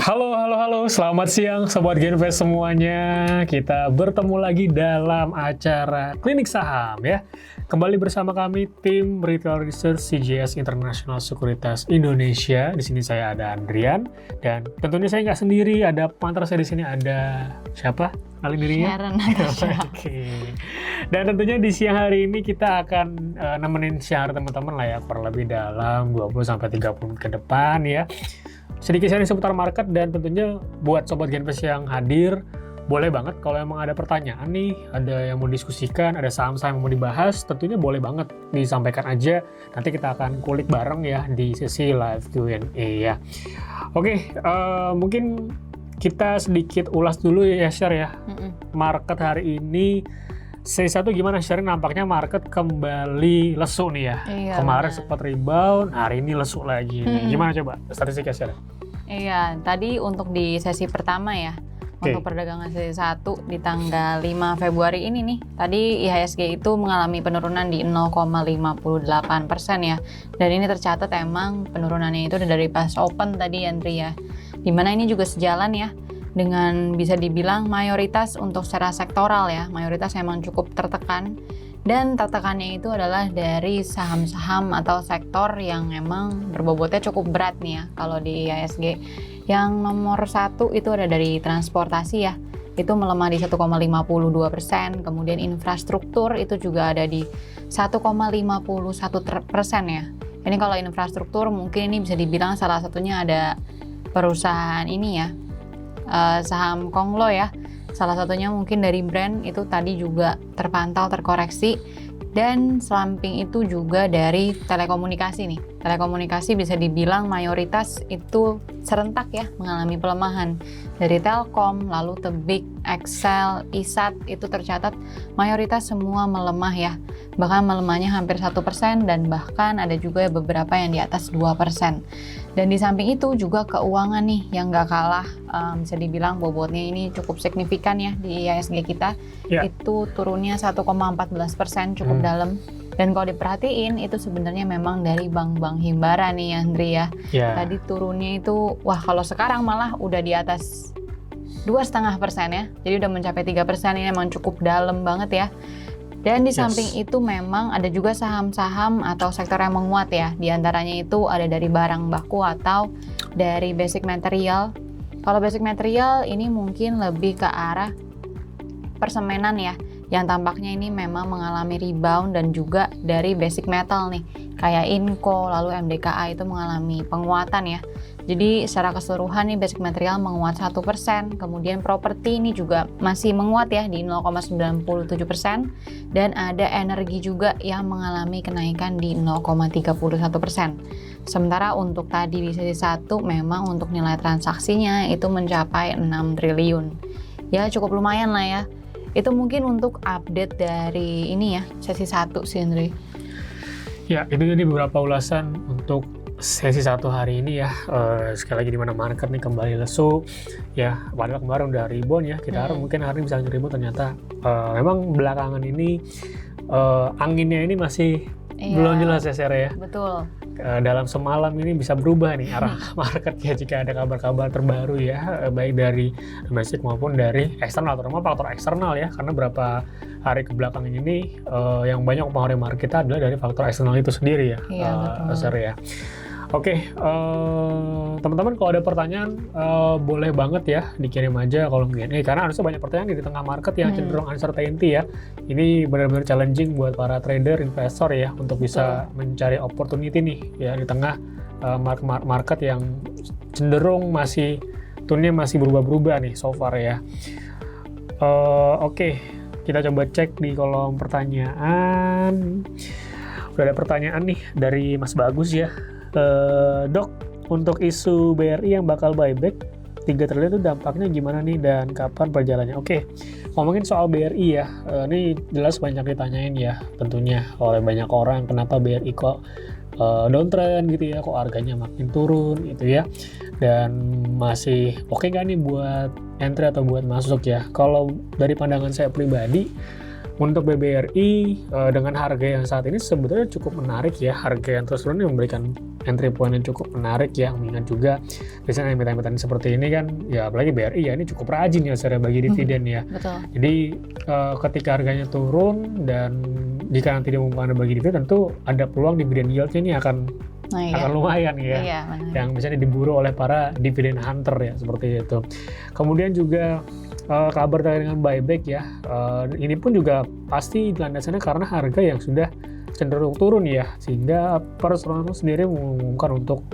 Halo, selamat siang Sobat Genvest semuanya. Kita bertemu lagi dalam acara Klinik Saham ya. Kembali bersama kami tim Retail Research CGS International Sekuritas Indonesia. Di sini saya ada Andrian dan tentunya saya nggak sendiri, ada partner saya di sini ada siapa? Kenalin dirinya? Sharon Natasha. Oke. Dan tentunya di siang hari ini kita akan nemenin siang hari teman-teman lah ya, kurang lebih dalam 20-30 menit ke depan ya. Sedikit sharing seputar market dan tentunya buat Sobat Genvest yang hadir, boleh banget kalau emang ada pertanyaan nih, ada yang mau diskusikan, ada saham-saham yang mau dibahas, tentunya boleh banget disampaikan aja. Nanti kita akan kulik bareng ya di sesi live Q&A ya. Oke, mungkin kita sedikit ulas dulu ya share ya. Market hari ini C1 gimana sharing, nampaknya market kembali lesu nih ya. Iya, Kemarin benar. sempat rebound, hari ini lesu lagi nih. Gimana coba statistiknya share? Iya, tadi untuk di sesi pertama ya, Oke. untuk perdagangan sesi 1 di tanggal 5 Februari ini nih, tadi IHSG itu mengalami penurunan di 0,58% ya. Dan ini tercatat emang penurunannya itu dari pas open tadi Andri ya. Dimana ini juga sejalan ya dengan bisa dibilang mayoritas untuk secara sektoral ya, mayoritas emang cukup tertekan. Dan tertekannya itu adalah dari saham-saham atau sektor yang emang berbobotnya cukup berat nih ya. Kalau di IHSG yang nomor 1 itu ada dari transportasi ya, itu melemah di 1,52%. Kemudian infrastruktur itu juga ada di 1,51% ya. Ini kalau infrastruktur mungkin ini bisa dibilang salah satunya ada perusahaan ini ya, saham Konglo ya. Salah satunya mungkin dari brand itu tadi juga terpantau terkoreksi, dan samping itu juga dari telekomunikasi nih. Telekomunikasi bisa dibilang mayoritas itu serentak ya mengalami pelemahan. Dari Telkom, lalu Tebik, Excel, Isat itu tercatat mayoritas semua melemah ya. Bahkan melemahnya hampir 1% dan bahkan ada juga beberapa yang di atas 2%. Dan di samping itu juga keuangan nih yang nggak kalah bisa dibilang bobotnya ini cukup signifikan ya di IHSG kita. Ya. Itu turunnya 1,14%, cukup dalam. Dan kalau diperhatiin itu sebenarnya memang dari bank-bank himbara nih Andri ya. Ya. Tadi turunnya itu wah kalau sekarang malah udah di atas 2,5% ya. Jadi udah mencapai 3%, ini memang cukup dalam banget ya. Dan di samping itu memang ada juga saham-saham atau sektor yang menguat ya. Di antaranya itu ada dari barang baku atau dari basic material. Kalau basic material ini mungkin lebih ke arah persemenan ya, yang tampaknya ini memang mengalami rebound, dan juga dari basic metal nih, kayak Inco, lalu MDKA itu mengalami penguatan ya. Jadi secara keseluruhan nih basic material menguat 1%, kemudian properti ini juga masih menguat ya di 0,97%, dan ada energi juga yang mengalami kenaikan di 0,31%. Sementara untuk tadi di sesi 1 memang untuk nilai transaksinya itu mencapai 6 triliun. Ya cukup lumayan lah ya. Itu mungkin untuk update dari ini ya, sesi 1 sih Andri. Ya, itu jadi beberapa ulasan untuk sesi 1 hari ini ya. Sekali lagi di mana market nih kembali lesu ya, padahal kemarin udah rebound ya. Kita harap mungkin hari ini bisa rebound, ternyata memang belakangan ini anginnya ini masih belum jelas ya Sarah ya. Betul. Dalam semalam ini bisa berubah nih arah market ya jika ada kabar-kabar terbaru ya, baik dari domestik maupun dari eksternal, terutama faktor eksternal ya, karena beberapa hari kebelakangan ini yang banyak mempengaruhi market kita adalah dari faktor eksternal itu sendiri ya. Iya, betul. Sarah ya. Oke, teman-teman kalau ada pertanyaan boleh banget ya dikirim aja kolom Q&A, karena harusnya banyak pertanyaan di tengah market yang cenderung uncertainty ya. Ini benar-benar challenging buat para trader, investor ya, untuk bisa mencari opportunity nih ya di tengah market yang cenderung masih tone-nya masih berubah-berubah nih so far ya. Oke, kita coba cek di kolom pertanyaan. Udah ada pertanyaan nih dari Mas Bagus ya. Dok, untuk isu BRI yang bakal buyback 3 triliun itu dampaknya gimana nih dan kapan perjalanannya? Oke, ngomongin soal BRI ya, ini jelas banyak ditanyain ya tentunya oleh banyak orang, kenapa BRI kok downtrend gitu ya, kok harganya makin turun gitu ya, dan masih oke nggak nih buat entry atau buat masuk ya? Kalau dari pandangan saya pribadi, untuk BBRI dengan harga yang saat ini sebetulnya cukup menarik ya, harga yang terus turun yang memberikan entry point yang cukup menarik ya, mengingat juga biasanya emiten-emiten seperti ini kan ya, apalagi BRI ya ini cukup rajin ya secara bagi dividen ya. Betul. Jadi ketika harganya turun dan jika nanti dia membuka bagi dividen, tentu ada peluang dividen yieldnya ini akan lumayan ya, yang misalnya diburu oleh para dividen hunter ya, seperti itu. Kemudian juga kabar terkait dengan buyback ya, ini pun juga pasti landasannya karena harga yang sudah cenderung turun ya, sehingga personal sendiri mengumumkan untuk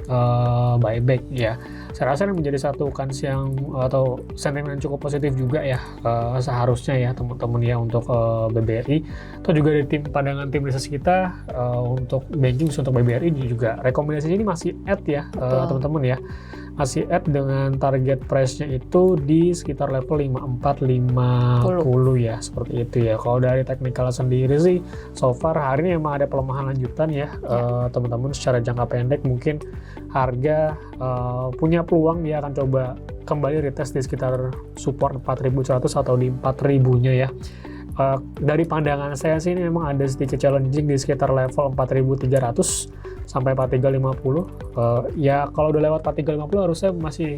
buyback ya. Saya rasa ini menjadi satu kans yang atau sentimen yang cukup positif juga ya, seharusnya ya teman-teman ya untuk BBRI. Atau juga dari pandangan tim riset kita untuk banking untuk BBRI juga rekomendasinya ini masih add ya teman-teman ya. Masih add dengan target price-nya itu di sekitar level 5450 ya, seperti itu ya. Kalau dari technical sendiri sih so far hari ini memang ada pelemahan lanjutan ya, teman-teman. Secara jangka pendek mungkin harga punya peluang dia akan coba kembali retest di sekitar support 4100 atau di 4000-nya ya. Dari pandangan saya sih ini memang ada sedikit challenging di sekitar level 4300 sampai 4350. Ya kalau udah lewat 4350 harusnya masih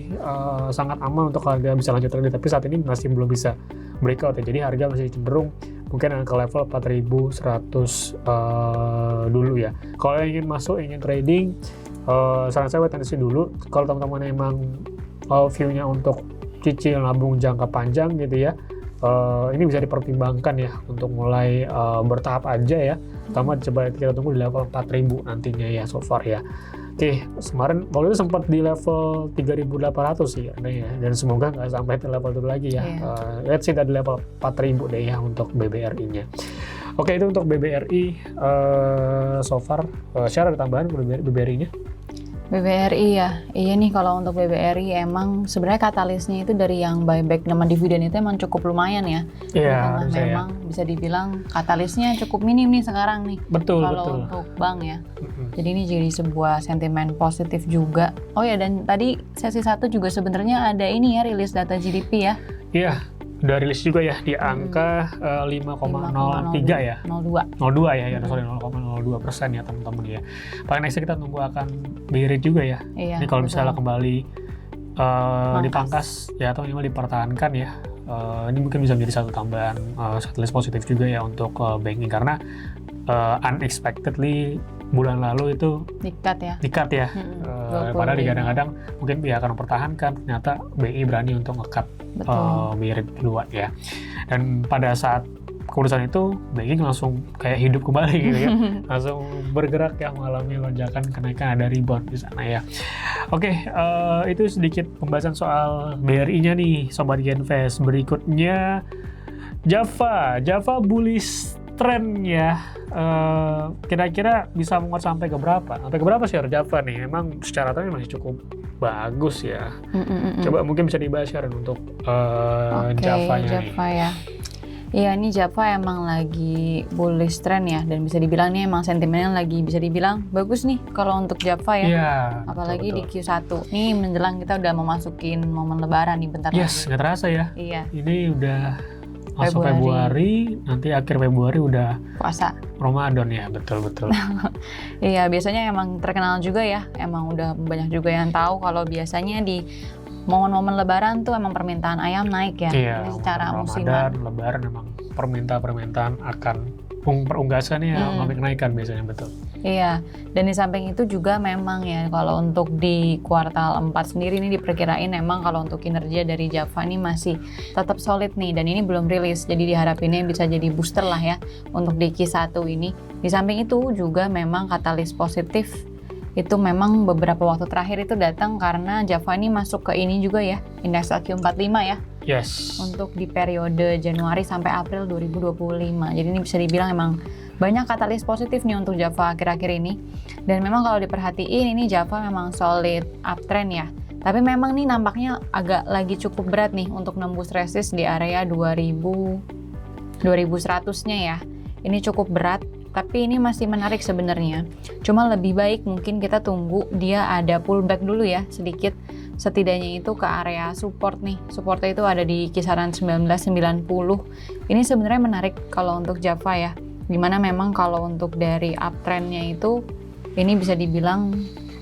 sangat aman untuk harga bisa lanjut lagi, tapi saat ini masih belum bisa breakout ya. Jadi harga masih cenderung mungkin ke level 4100 dulu ya. Kalau ingin masuk, ingin trading, saran saya wait and see dulu. Kalau teman-teman emang view-nya untuk cicil nabung jangka panjang gitu ya, ini bisa dipertimbangkan ya untuk mulai bertahap aja ya. Pertama coba kita tunggu di level 4000 nantinya ya so far ya. Oke, kemarin waktu itu sempat di level 3800 sih ya, dan semoga nggak sampai ke level itu lagi ya. Let's see dari level 4000 deh ya untuk BBRI-nya. Oke, itu untuk BBRI so far. Share ada tambahan BBRI-nya? BBRI ya, iya nih kalau untuk BBRI emang sebenarnya katalisnya itu dari yang buyback nama dividen itu emang cukup lumayan ya. Iya, memang bisa dibilang katalisnya cukup minim nih sekarang nih. Betul. Untuk bank ya. Jadi ini jadi sebuah sentimen positif juga. Oh ya, dan tadi sesi 1 juga sebenarnya ada ini ya, rilis data GDP ya. Iya. Udah rilis juga ya di angka 5,03 ya. 02 ya, sorry 0,02% ya teman-teman ya. Paling next kita tunggu akan BI rate juga ya. Iya, ini kalau misalnya kembali dipangkas ya atau minimal dipertahankan ya. Ini mungkin bisa menjadi satu tambahan catalyst positif juga ya untuk banking, karena unexpectedly bulan lalu itu dikat ya. Padahal kadang-kadang mungkin dia akan mempertahankan, ternyata BI berani untuk nge-cut BI rate duluan ya. Dan pada saat keputusan itu banking langsung kayak hidup kembali gitu ya. Langsung bergerak ya, mengalami lonjakan kenaikan, ada rebound di sana ya. Oke, itu sedikit pembahasan soal BRI-nya nih Sobat Genvest. Berikutnya Java bullish trend ya. Kira-kira bisa menguat sampai ke berapa? Sampai ke berapa share Java nih? Memang secara tren masih cukup bagus ya. Coba mungkin bisa dibahas Sharon untuk Java-nya nih. Java ya. Iya, ini Java emang lagi bullish trend ya, dan bisa dibilang nih emang sentimennya lagi bisa dibilang bagus nih kalau untuk Java ya. Iya, apalagi betul. Di Q1 nih menjelang kita udah memasukin momen lebaran nih bentar lagi. Yes, nggak terasa ya. Iya. Ini udah masuk Februari, nanti akhir Februari udah puasa Ramadan ya, betul. Iya, biasanya emang terkenal juga ya, emang udah banyak juga yang tahu kalau biasanya di momen-momen lebaran tuh emang permintaan ayam naik ya. Iya, secara musiman. Lebaran emang permintaan akan perunggasannya mengalami kenaikan biasanya, betul. Iya, dan di samping itu juga memang ya kalau untuk di kuartal 4 sendiri ini diperkirain memang kalau untuk kinerja dari Java ini masih tetap solid nih, dan ini belum rilis, jadi diharapinnya bisa jadi booster lah ya untuk di Q1 ini. Di samping itu juga memang katalis positif itu memang beberapa waktu terakhir itu datang karena Java ini masuk ke ini juga ya, indeks Q45 ya. Yes. Untuk di periode Januari sampai April 2025. Jadi ini bisa dibilang emang banyak katalis positif nih untuk Java akhir-akhir ini. Dan memang kalau diperhatiin ini Java memang solid uptrend ya. Tapi memang nih nampaknya agak lagi cukup berat nih untuk nembus resist di area 2100-nya ya. Ini cukup berat. Tapi ini masih menarik sebenarnya. Cuma lebih baik mungkin kita tunggu dia ada pullback dulu ya sedikit setidaknya itu ke area support nih. Supportnya itu ada di kisaran 1990. Ini sebenarnya menarik kalau untuk Java ya. Dimana memang kalau untuk dari uptrendnya itu ini bisa dibilang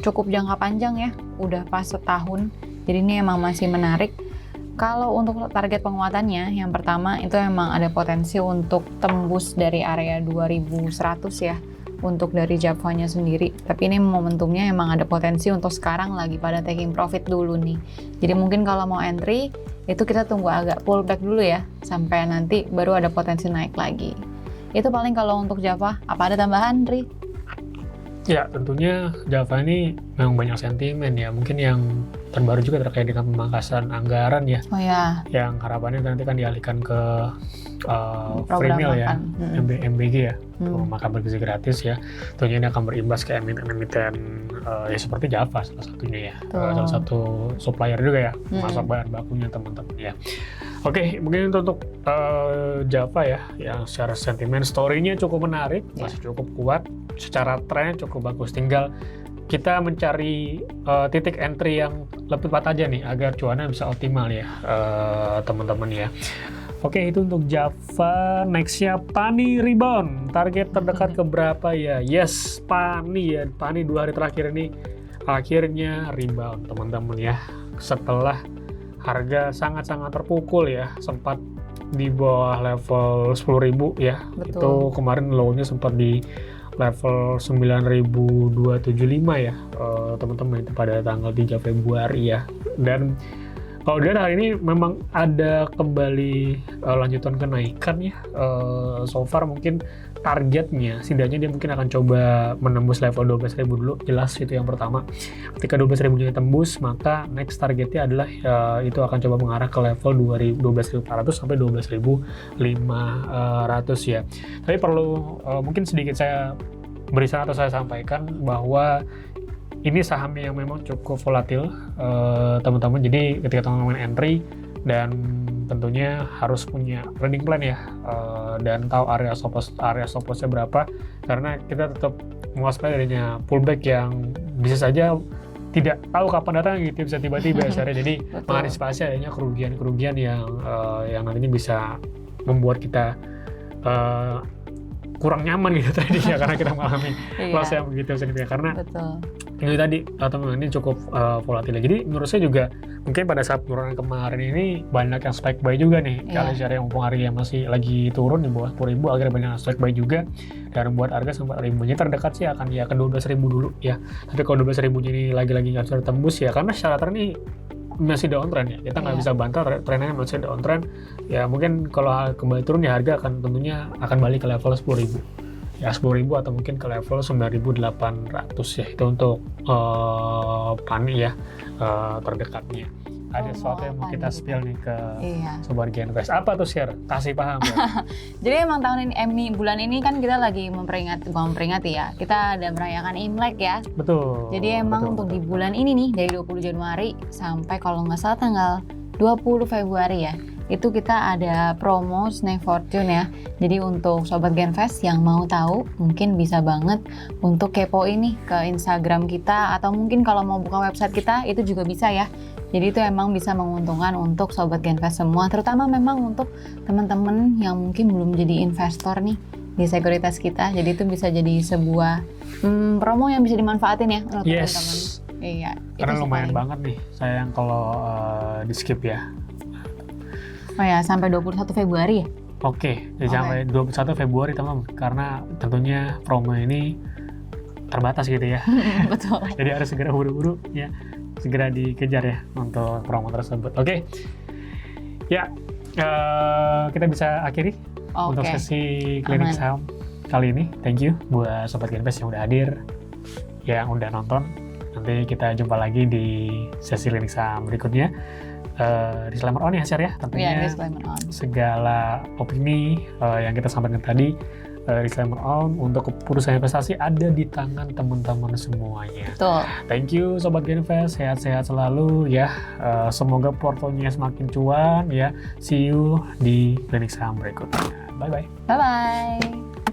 cukup jangka panjang ya. Udah pas setahun. Jadi ini emang masih menarik. Kalau untuk target penguatannya, yang pertama itu emang ada potensi untuk tembus dari area 2100 ya, untuk dari Javanya sendiri. Tapi ini momentumnya emang ada potensi untuk sekarang lagi pada taking profit dulu nih. Jadi mungkin kalau mau entry, itu kita tunggu agak pullback dulu ya, sampai nanti baru ada potensi naik lagi. Itu paling kalau untuk Java. Apa ada tambahan, Ri? Ya, tentunya Java ini memang banyak sentimen ya. Mungkin yang terbaru juga terkait dengan pemangkasan anggaran ya. Oh ya. Yang harapannya nanti kan dialihkan ke free Program meal ya, makan. MBG ya, makan bergizi gratis ya. Tentunya ini akan berimbas ke emiten-emiten ya seperti Java salah satunya ya. Salah satu supplier juga ya, masak bahan bakunya teman-teman ya. Oke, mungkin untuk Java ya, yang secara sentimen story-nya cukup menarik, masih cukup kuat, secara trennya cukup bagus. Tinggal kita mencari titik entry yang lebih tepat aja nih, agar cuannya bisa optimal ya, teman-teman ya. Oke, itu untuk Java. Next-nya Pani rebound. Target terdekat ke berapa ya? Yes, Pani ya. Pani 2 hari terakhir ini akhirnya rebound, teman-teman ya. Setelah harga sangat-sangat terpukul ya, sempat di bawah level 10.000 ya. Betul. Itu kemarin low-nya sempat di level 9.275 ya, teman-teman, itu pada tanggal 3 Februari ya. Dan kalau dilihat hari ini memang ada kembali lanjutan kenaikan ya. So far mungkin targetnya, setidaknya dia mungkin akan coba menembus level 12.000 dulu, jelas itu yang pertama. Ketika 12.000 tembus, maka next targetnya adalah itu akan coba mengarah ke level 12.400 sampai 12.500 ya. Tapi perlu mungkin sedikit saya beri saran atau saya sampaikan bahwa ini saham yang memang cukup volatil, teman-teman. Jadi ketika teman-teman entry, dan tentunya harus punya trading plan ya, dan tahu area stop loss-nya berapa, karena kita tetap mewaspadai adanya pullback yang bisa saja tidak tahu kapan datang gitu, bisa tiba-tiba ya. Jadi mengantisipasi adanya kerugian-kerugian yang nantinya bisa membuat kita kurang nyaman gitu tadinya karena kita mengalami loss yang begitu signifikan. Karena itu tadi teman-teman, ini cukup volatil. Jadi menurut saya juga mungkin pada saat penurunan kemarin ini banyak yang spike buy juga nih. Kalau secara yang mumpung harga masih lagi turun di bawah 10.000, akhirnya banyak yang spike buy juga dan buat harga sampai 4.000-nya terdekat sih akan ya ke 12.000 dulu ya. Tapi kalau 12.000-nya ini lagi-lagi nggak bisa tembus ya, karena secara tren ini masih downtrend ya, kita nggak bisa bantah trennya masih downtrend ya. Mungkin kalau kembali turun ya harga akan tentunya akan balik ke level 10.000 ya, 10.000 atau mungkin ke level 9.800 ya. Itu untuk Pani ya, terdekatnya. Ada sesuatu yang mau kita spill nih ke Sobat Genvest. Apa tuh, share? Kasih paham ya. Jadi emang tahun ini, bulan ini kan kita lagi memperingati ya, kita ada merayakan Imlek ya. Betul. Jadi emang untuk di bulan ini nih, dari 20 Januari sampai kalau nggak salah tanggal 20 Februari ya, itu kita ada promo Snack Fortune ya. Jadi untuk Sobat Genvest yang mau tahu, mungkin bisa banget untuk kepo ini ke Instagram kita, atau mungkin kalau mau buka website kita, itu juga bisa ya. Jadi itu emang bisa menguntungkan untuk Sobat Genvest semua, terutama memang untuk teman-teman yang mungkin belum jadi investor nih di sekuritas kita. Jadi itu bisa jadi sebuah promo yang bisa dimanfaatin ya untuk teman-teman. Iya. Karena lumayan banget nih, sayang kalau di skip ya. Oh ya, sampai 21 Februari ya? Oke, jadi sampai 21 Februari teman, karena tentunya promo ini terbatas gitu ya. Betul. Jadi harus segera buru-buru ya, segera dikejar ya untuk promo tersebut. Oke. Ya, kita bisa akhiri untuk sesi klinik saham kali ini. Thank you buat Sobat Genvest yang udah hadir, yang udah nonton. Nanti kita jumpa lagi di sesi klinik saham berikutnya. Disclaimer on ya, share ya, tentunya segala opini yang kita sampaikan tadi, disclaimer on, untuk keputusan investasi ada di tangan teman-teman semuanya. Betul. Thank you Sobat Genvest, sehat-sehat selalu ya. Semoga portonya semakin cuan ya. See you di klinik saham berikutnya. Bye bye. Bye bye.